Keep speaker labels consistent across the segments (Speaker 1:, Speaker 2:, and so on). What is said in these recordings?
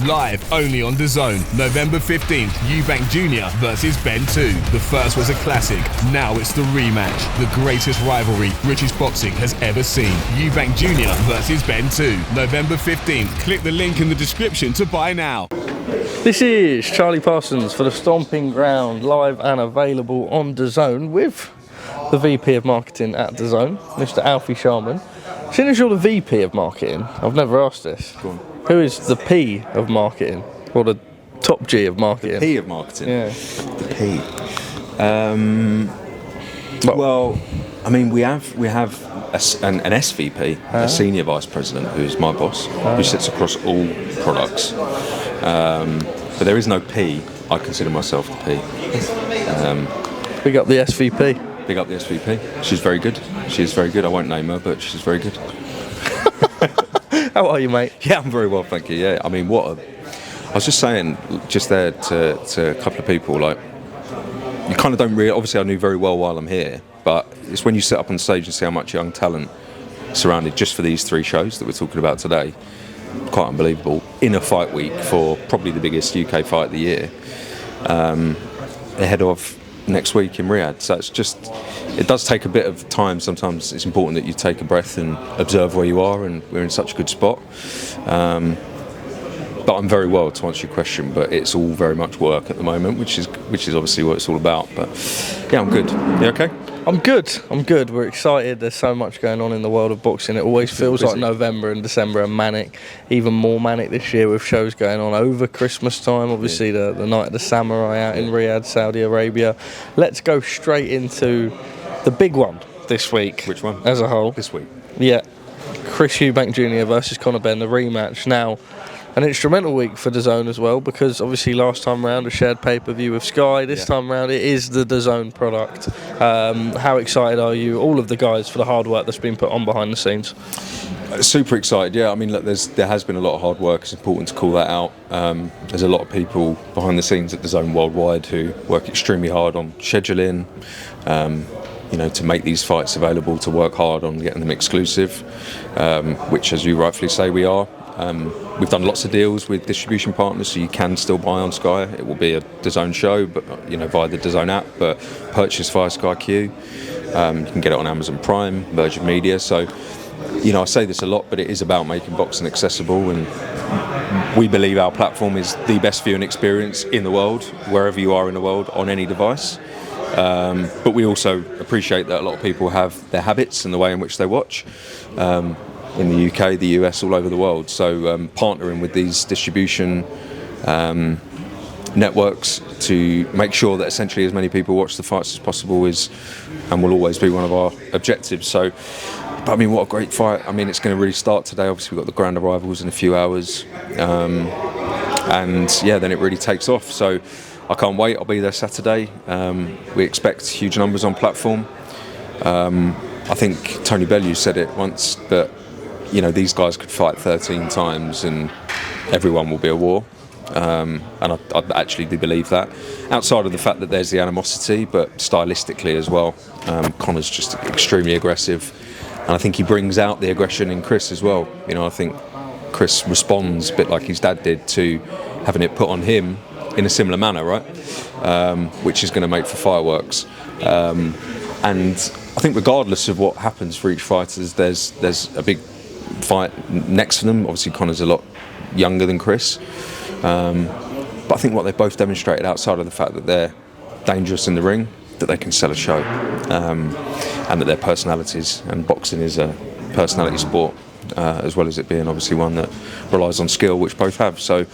Speaker 1: Live only on DAZN, November 15th, Eubank Jr versus Benn 2. The first was a classic, now it's the rematch. The greatest rivalry British boxing has ever seen. Eubank Jr versus Benn 2, November 15th. Click the link in the description to buy now.
Speaker 2: This is Charlie Parsons for the Stomping Ground, live and available on DAZN with the VP of Marketing at DAZN, Mr. Alfie Sharman. Seeing as you're the VP of Marketing, I've never asked this.
Speaker 3: Go on.
Speaker 2: Who is the P of Marketing, or the top G of Marketing?
Speaker 3: The P of Marketing?
Speaker 2: Yeah.
Speaker 3: The P. Well, I mean, we have an SVP, a Senior Vice President, who's my boss, who sits across all products. But there is no P. I consider myself the P.
Speaker 2: Big up the SVP.
Speaker 3: Big up the SVP. She's very good. She's very good. I won't name her, but she's very good.
Speaker 2: How are you, mate?
Speaker 3: Yeah, I'm very well, thank you. Yeah, I mean, I was just saying just there to a couple of people, like, you kind of don't really, obviously I knew very well while I'm here, but it's when you sit up on stage and see how much young talent surrounded just for these 3 shows that we're talking about today. Quite unbelievable. In a fight week for probably the biggest UK fight of the year, ahead of next week in Riyadh. So it does take a bit of time. Sometimes it's important that you take a breath and observe where you are, and we're in such a good spot. But I'm very well, to answer your question, but it's all very much work at the moment, which is obviously what it's all about. But yeah, I'm good. You okay?
Speaker 2: I'm good. We're excited. There's so much going on in the world of boxing. It always feels like November and December are manic. Even more manic this year with shows going on over Christmas time. Obviously, the Night of the Samurai out in Riyadh, Saudi Arabia. Let's go straight into the big one this week.
Speaker 3: Which one?
Speaker 2: As a whole.
Speaker 3: This week.
Speaker 2: Yeah. Chris Eubank Jr versus Conor Benn, the rematch. Now, an instrumental week for DAZN as well, because obviously last time round a shared pay-per-view with Sky. This time round it is the DAZN product. How excited are you, all of the guys, for the hard work that's been put on behind the scenes?
Speaker 3: Super excited, yeah. I mean, look, there has been a lot of hard work. It's important to call that out. There's a lot of people behind the scenes at DAZN worldwide who work extremely hard on scheduling, to make these fights available, to work hard on getting them exclusive, which, as you rightfully say, we are. We've done lots of deals with distribution partners, so you can still buy on Sky. It will be a DAZN show, but via the DAZN app, but purchase via Sky Q. You can get it on Amazon Prime, Virgin Media. So, I say this a lot, but it is about making boxing accessible, and we believe our platform is the best viewing experience in the world, wherever you are in the world, on any device. But we also appreciate that a lot of people have their habits and the way in which they watch. In the UK, the US, all over the world. So partnering with these distribution networks to make sure that essentially as many people watch the fights as possible is and will always be one of our objectives. So, but I mean, what a great fight. I mean, it's going to really start today. Obviously, we've got the grand arrivals in a few hours. And yeah, then it really takes off. So I can't wait. I'll be there Saturday. We expect huge numbers on platform. I think Tony Bellew said it once that these guys could fight 13 times and everyone will be a war. And I actually do believe that. Outside of the fact that there's the animosity, but stylistically as well. Conor's just extremely aggressive. And I think he brings out the aggression in Chris as well. I think Chris responds a bit like his dad did to having it put on him in a similar manner, right? Which is going to make for fireworks. And I think regardless of what happens for each fighter, there's a big fight next to them. Obviously Conor's a lot younger than Chris, but I think what they've both demonstrated, outside of the fact that they're dangerous in the ring, that they can sell a show, and that they're personalities, and boxing is a personality sport, as well as it being obviously one that relies on skill, which both have. So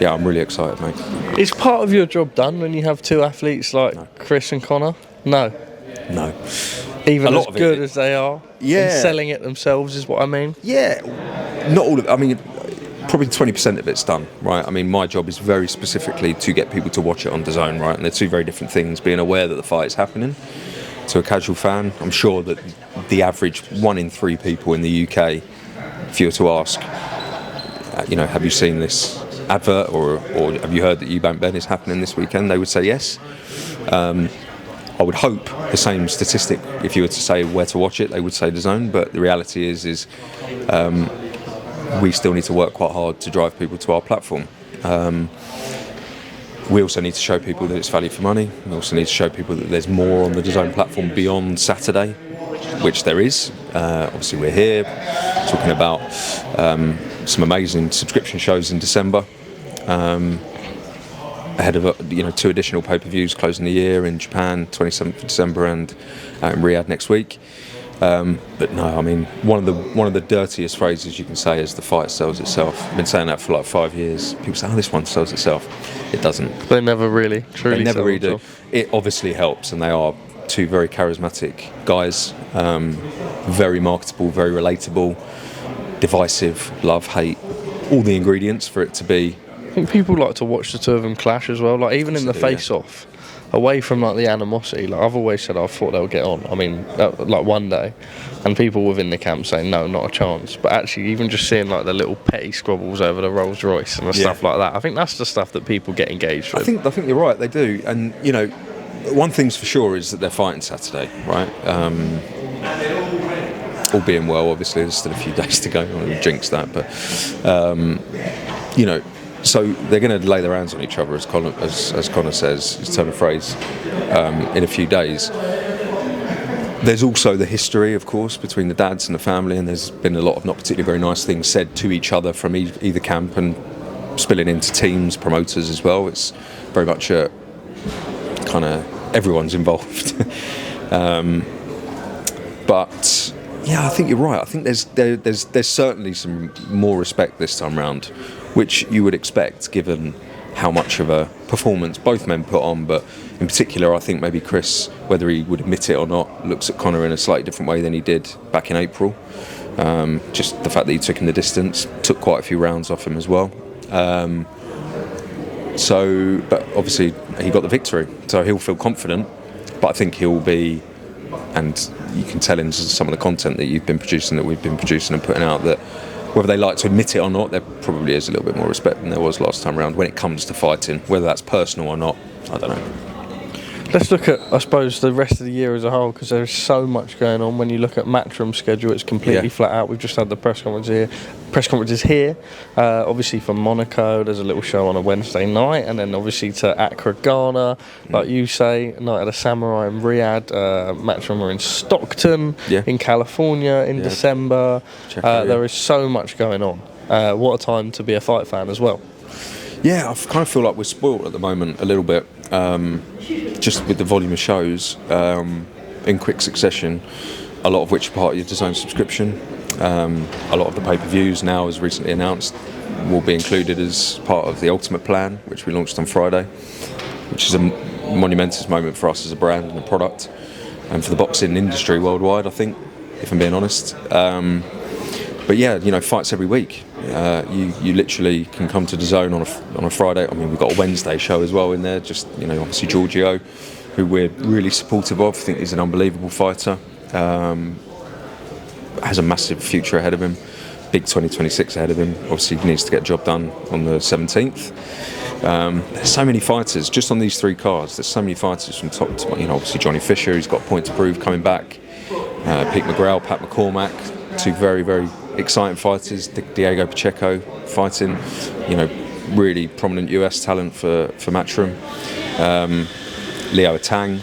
Speaker 3: yeah, I'm really excited, mate.
Speaker 2: Is part of your job done when you have 2 athletes like Chris and Conor? No. Even as good as they are, in selling it themselves is what I mean. Yeah,
Speaker 3: not all of it. I mean, probably 20% of it's done, right? I mean, my job is very specifically to get people to watch it on DAZN, right? And they're 2 very different things. Being aware that the fight is happening to a casual fan, I'm sure that the average 1 in 3 people in the UK, if you were to ask, have you seen this advert or have you heard that Eubank Benn is happening this weekend, they would say yes. I would hope the same statistic, if you were to say where to watch it, they would say DAZN, but the reality is we still need to work quite hard to drive people to our platform. We also need to show people that it's value for money. We also need to show people that there's more on the DAZN platform beyond Saturday, which there is. Obviously, we're here talking about some amazing subscription shows in December, ahead of 2 additional pay-per-views closing the year in Japan, 27th of December, and out in Riyadh next week. But no, I mean, one of the dirtiest phrases you can say is the fight sells itself. I've been saying that for like 5 years. People say, "Oh, this one sells itself." It doesn't.
Speaker 2: They never really, truly.
Speaker 3: They never really do.
Speaker 2: Itself.
Speaker 3: It obviously helps, and they are 2 very charismatic guys, very marketable, very relatable, divisive, love, hate, all the ingredients for it to be.
Speaker 2: I think people like to watch the 2 of them clash as well. Like even in the face-off. Away from like the animosity, like I've always said, I thought they'll get on. I mean, like one day, and people within the camp saying no, not a chance. But actually, even just seeing like the little petty squabbles over the Rolls Royce and the stuff like that, I think that's the stuff that people get engaged with.
Speaker 3: I think you're right. They do, and one thing's for sure is that they're fighting Saturday, right? All being well, obviously, there's still a few days to go. I don't want to jinx that, but so they're going to lay their hands on each other, as Conor says, his turn of phrase, in a few days. There's also the history, of course, between the dads and the family, and there's been a lot of not particularly very nice things said to each other from either camp, and spilling into teams, promoters as well. It's very much a kind of everyone's involved. But yeah, I think you're right. I think there's certainly some more respect this time round, which you would expect given how much of a performance both men put on. But in particular, I think maybe Chris, whether he would admit it or not, looks at Conor in a slightly different way than he did back in April. Just the fact that he took him the distance, took quite a few rounds off him as well. But obviously he got the victory, so he'll feel confident. But I think he'll be, and you can tell in some of the content that you've been producing, that we've been producing and putting out, that whether they like to admit it or not, there probably is a little bit more respect than there was last time round when it comes to fighting. Whether that's personal or not, I don't know.
Speaker 2: Let's look at, I suppose, the rest of the year as a whole, because there's so much going on. When you look at Matchroom's schedule, it's completely flat out. We've just had the press conferences here. Obviously for Monaco, there's a little show on a Wednesday night, and then obviously to Accra, Ghana, like you say, Night of the Samurai in Riyadh. Matchroom are in Stockton, in California in December. There is so much going on. What a time to be a fight fan as well.
Speaker 3: Yeah, I kind of feel like we're spoilt at the moment a little bit. Just with the volume of shows in quick succession, a lot of which are part of your DAZN subscription. A lot of the pay-per-views now, as recently announced, will be included as part of the Ultimate Plan, which we launched on Friday, which is a monumentous moment for us as a brand and a product, and for the boxing industry worldwide, I think, if I'm being honest. But yeah, fights every week. You literally can come to DAZN on a Friday. I mean, we've got a Wednesday show as well in there. Just obviously Giorgio, who we're really supportive of. I think he's an unbelievable fighter. Has a massive future ahead of him. Big 2026 ahead of him. Obviously, he needs to get the job done on the 17th. There's so many fighters just on these 3 cards. There's so many fighters from top to obviously Johnny Fisher, he's got a point to prove coming back. Pete McGrail, Pat McCormack, 2 very, very exciting fighters. Diego Pacheco fighting, really prominent US talent for Matchroom. Leo Tang,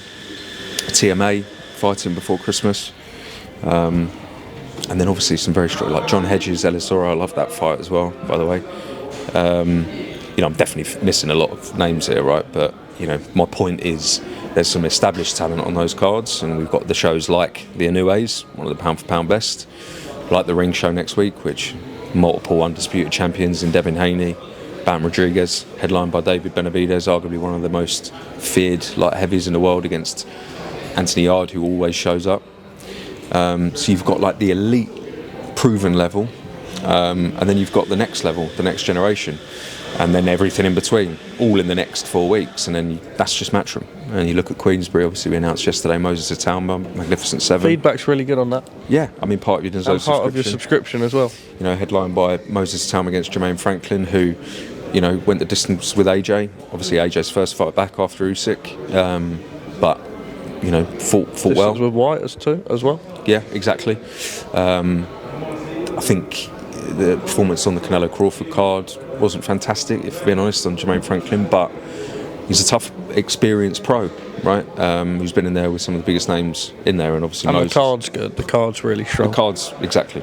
Speaker 3: TMA fighting before Christmas. And then obviously some very strong, like John Hedges, Elisora. I love that fight as well, by the way. I'm definitely missing a lot of names here, right? But my point is, there's some established talent on those cards, and we've got the shows like the Inoues, one of the pound for pound best, like the Ring Show next week, which multiple undisputed champions in Devin Haney, Bam Rodriguez, headlined by David Benavidez, arguably one of the most feared light heavies in the world, against Anthony Yard, who always shows up. So you've got like the elite proven level, and then you've got the next level, the next generation, and then everything in between, all in the next 4 weeks, and then that's just Matchroom. And you look at Queensbury, obviously we announced yesterday Moses Atamba, Magnificent Seven.
Speaker 2: Feedback's really good on that.
Speaker 3: Yeah, I mean part of your DAZN subscription.
Speaker 2: Part of your subscription as well.
Speaker 3: Headlined by Moses Atamba against Jermaine Franklin, who went the distance with AJ. Obviously AJ's first fight back after Usyk, but fought well.
Speaker 2: With White as well.
Speaker 3: Yeah, exactly. I think the performance on the Canelo Crawford card wasn't fantastic, if being honest, on Jermaine Franklin, but he's a tough, experienced pro, right? Who's been in there with some of the biggest names in there, and obviously
Speaker 2: the card's good. The card's really strong.
Speaker 3: The card's exactly.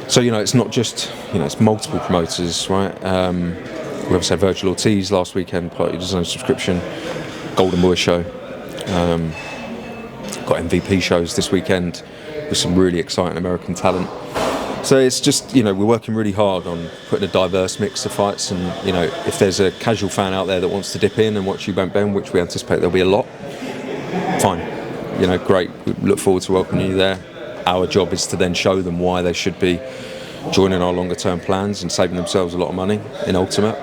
Speaker 3: So it's not just it's multiple promoters, right? We obviously had Virgil Ortiz last weekend, part of his own subscription. Golden Boy show. Got MVP shows this weekend with some really exciting American talent. So it's just, we're working really hard on putting a diverse mix of fights, and, if there's a casual fan out there that wants to dip in and watch Eubank Benn, which we anticipate there'll be a lot, fine. Great. We look forward to welcoming you there. Our job is to then show them why they should be joining our longer term plans and saving themselves a lot of money in Ultimate.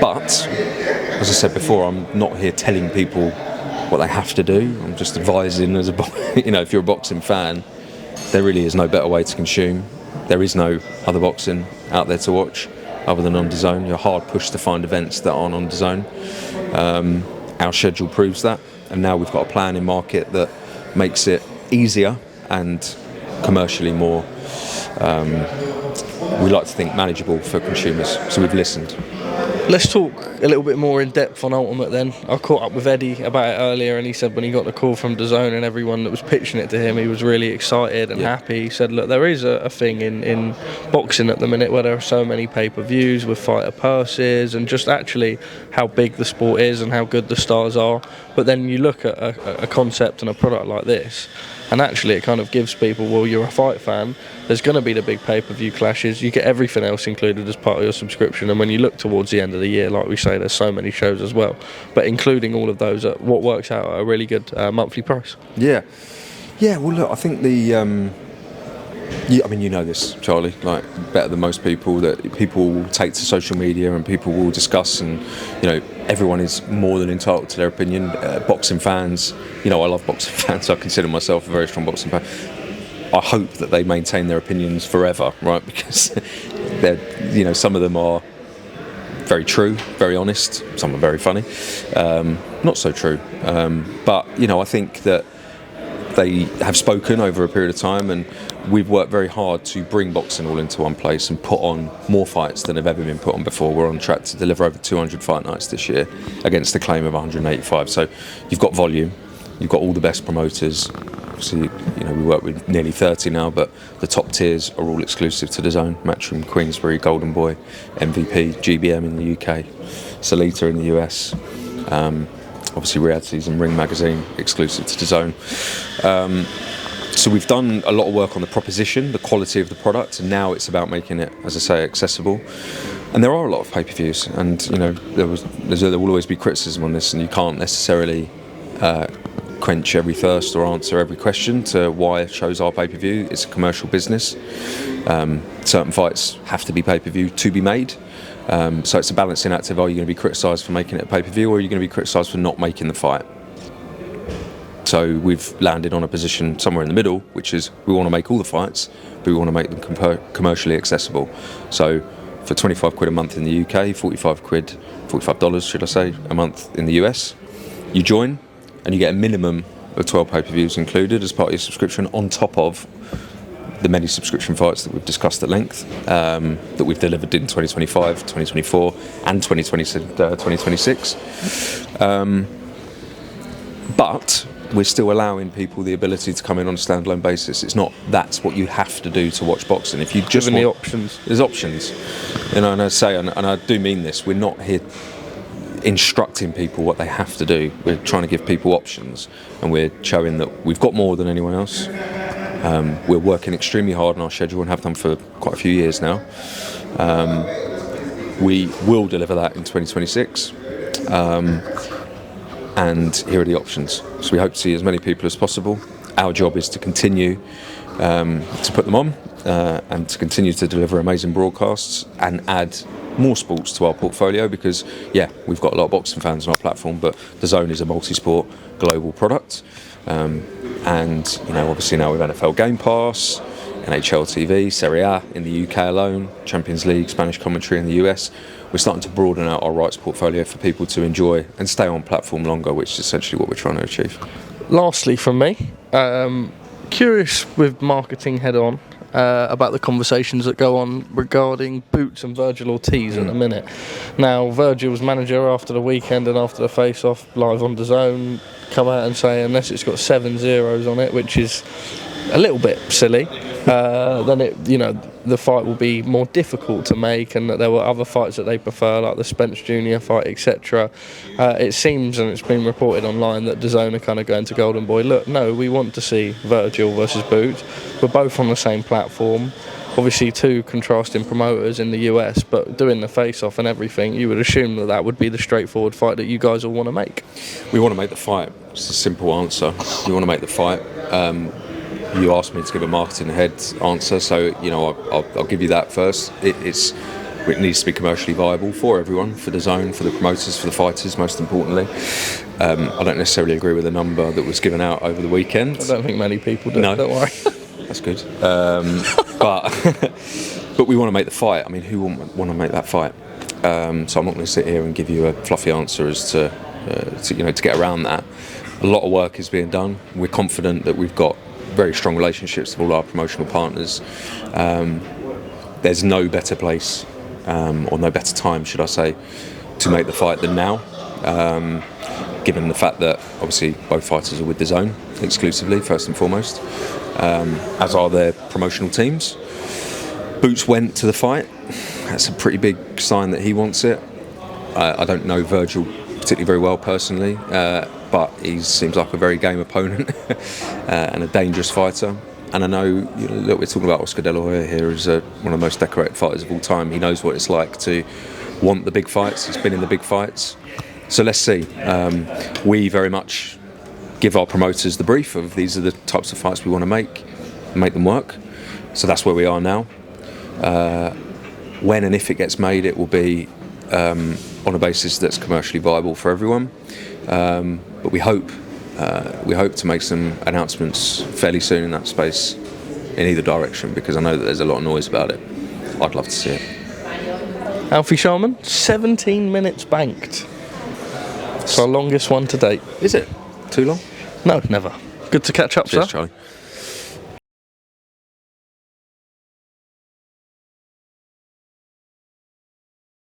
Speaker 3: But, as I said before, I'm not here telling people what they have to do. I'm just advising as if you're a boxing fan, there really is no better way to consume. There is no other boxing out there to watch other than on DAZN. You're hard pushed to find events that aren't on DAZN. Our schedule proves that, and now we've got a plan in market that makes it easier and commercially more, we like to think, manageable for consumers. So we've listened.
Speaker 2: Let's talk a little bit more in depth on Ultimate then. I caught up with Eddie about it earlier, and he said when he got the call from DAZN and everyone that was pitching it to him, he was really excited and happy. He said, look, there is a thing in boxing at the minute where there are so many pay-per-views with fighter purses and just actually how big the sport is and how good the stars are. But then you look at a concept and a product like this, and actually it kind of gives people, well, you're a fight fan, there's going to be the big pay-per-view clashes, you get everything else included as part of your subscription, and when you look towards the end of the year, like we say, there's so many shows as well, but including all of those at what works out at a really good monthly price. Yeah,
Speaker 3: well look, I think the this, Charlie, like better than most people, that people will take to social media and people will discuss, and everyone is more than entitled to their opinion. Boxing fans, I love boxing fans, I consider myself a very strong boxing fan. I hope that they maintain their opinions forever, right? Because they're, some of them are very true, very honest, some are very funny, not so true, but I think that they have spoken over a period of time, and we've worked very hard to bring boxing all into one place and put on more fights than have ever been put on before. We're on track to deliver over 200 fight nights this year against the claim of 185. So you've got volume, you've got all the best promoters. Obviously, we work with nearly 30 now, but the top tiers are all exclusive to DAZN. Matchroom, Queensbury, Golden Boy, MVP, GBM in the UK, Salita in the US. Obviously, Riyadh Season, Ring Magazine, exclusive to DAZN. So we've done a lot of work on the proposition, the quality of the product, and now it's about making it, as I say, accessible. And there are a lot of pay-per-views, and there will always be criticism on this, and you can't necessarily quench every thirst or answer every question to why shows are pay-per-view. It's a commercial business. Certain fights have to be pay-per-view to be made. So it's a balancing act of, are you going to be criticised for making it a pay-per-view, or are you going to be criticised for not making the fight? So we've landed on a position somewhere in the middle, which is we want to make all the fights, but we want to make them commercially accessible. So for 25 quid a month in the UK, $45 should I say, a month in the US, you join and you get a minimum of 12 pay-per-views included as part of your subscription, on top of the many subscription fights that we've discussed at length, that we've delivered in 2025, 2024 and 2026. But we're still allowing people the ability to come in on a standalone basis. It's not that's what you have to do to watch boxing. If you just
Speaker 2: want the options,
Speaker 3: there's options. And I say, and I do mean this, we're not here instructing people what they have to do. We're trying to give people options, and we're showing that we've got more than anyone else. We're working extremely hard on our schedule and have done for quite a few years now. We will deliver that in 2026. And here are the options. So we hope to see as many people as possible. Our job is to continue to put them on and to continue to deliver amazing broadcasts and add more sports to our portfolio, because we've got a lot of boxing fans on our platform, but DAZN is a multi-sport global product, and obviously now with NFL Game Pass, NHL TV, Serie A in the UK alone, Champions League, Spanish commentary in the US, we're starting to broaden out our rights portfolio for people to enjoy and stay on platform longer, which is essentially what we're trying to achieve.
Speaker 2: Lastly from me, curious with marketing head on, about the conversations that go on regarding Boots and Virgil Ortiz in a minute. Now, Virgil's manager after the weekend and after the face-off live on DAZN come out and say unless it's got 7 zeros on it, which is a little bit silly, then the fight will be more difficult to make, and that there were other fights that they prefer, like the Spence Jr fight, etc. It seems, and it's been reported online, that DAZN are kind of going to Golden Boy, look, no, we want to see Virgil versus Boots. We're both on the same platform. Obviously, two contrasting promoters in the US, but doing the face-off and everything, you would assume that would be the straightforward fight that you guys all want to make.
Speaker 3: We want to make the fight. It's a simple answer. We want to make the fight. You asked me to give a marketing head answer, so I'll give you that first. It needs to be commercially viable for everyone, for the zone, for the promoters, for the fighters, most importantly. I don't necessarily agree with the number that was given out over the weekend.
Speaker 2: I don't think many people do. No. Don't worry.
Speaker 3: That's good. But we want to make the fight. I mean, who wouldn't want to make that fight? So I'm not going to sit here and give you a fluffy answer as to get around that. A lot of work is being done. We're confident that we've got very strong relationships with all our promotional partners. There's no better place, or no better time, should I say, to make the fight than now, given the fact that obviously both fighters are with DAZN exclusively, first and foremost, as are their promotional teams. Boots went to the fight. That's a pretty big sign that he wants it. I don't know Virgil particularly very well personally, but he seems like a very game opponent and a dangerous fighter. And I know, look, we're talking about Oscar De La Hoya here as one of the most decorated fighters of all time. He knows what it's like to want the big fights. He's been in the big fights. So let's see. We very much give our promoters the brief of these are the types of fights we want to make them work. So that's where we are now. When and if it gets made, it will be on a basis that's commercially viable for everyone. But we hope to make some announcements fairly soon in that space, in either direction, because I know that there's a lot of noise about it. I'd love to see it.
Speaker 2: Alfie Sharman, 17 minutes banked. It's our longest one to date.
Speaker 3: Is it? Too long?
Speaker 2: No, never. Good to catch up,
Speaker 3: Cheers,
Speaker 2: sir.
Speaker 3: Charlie.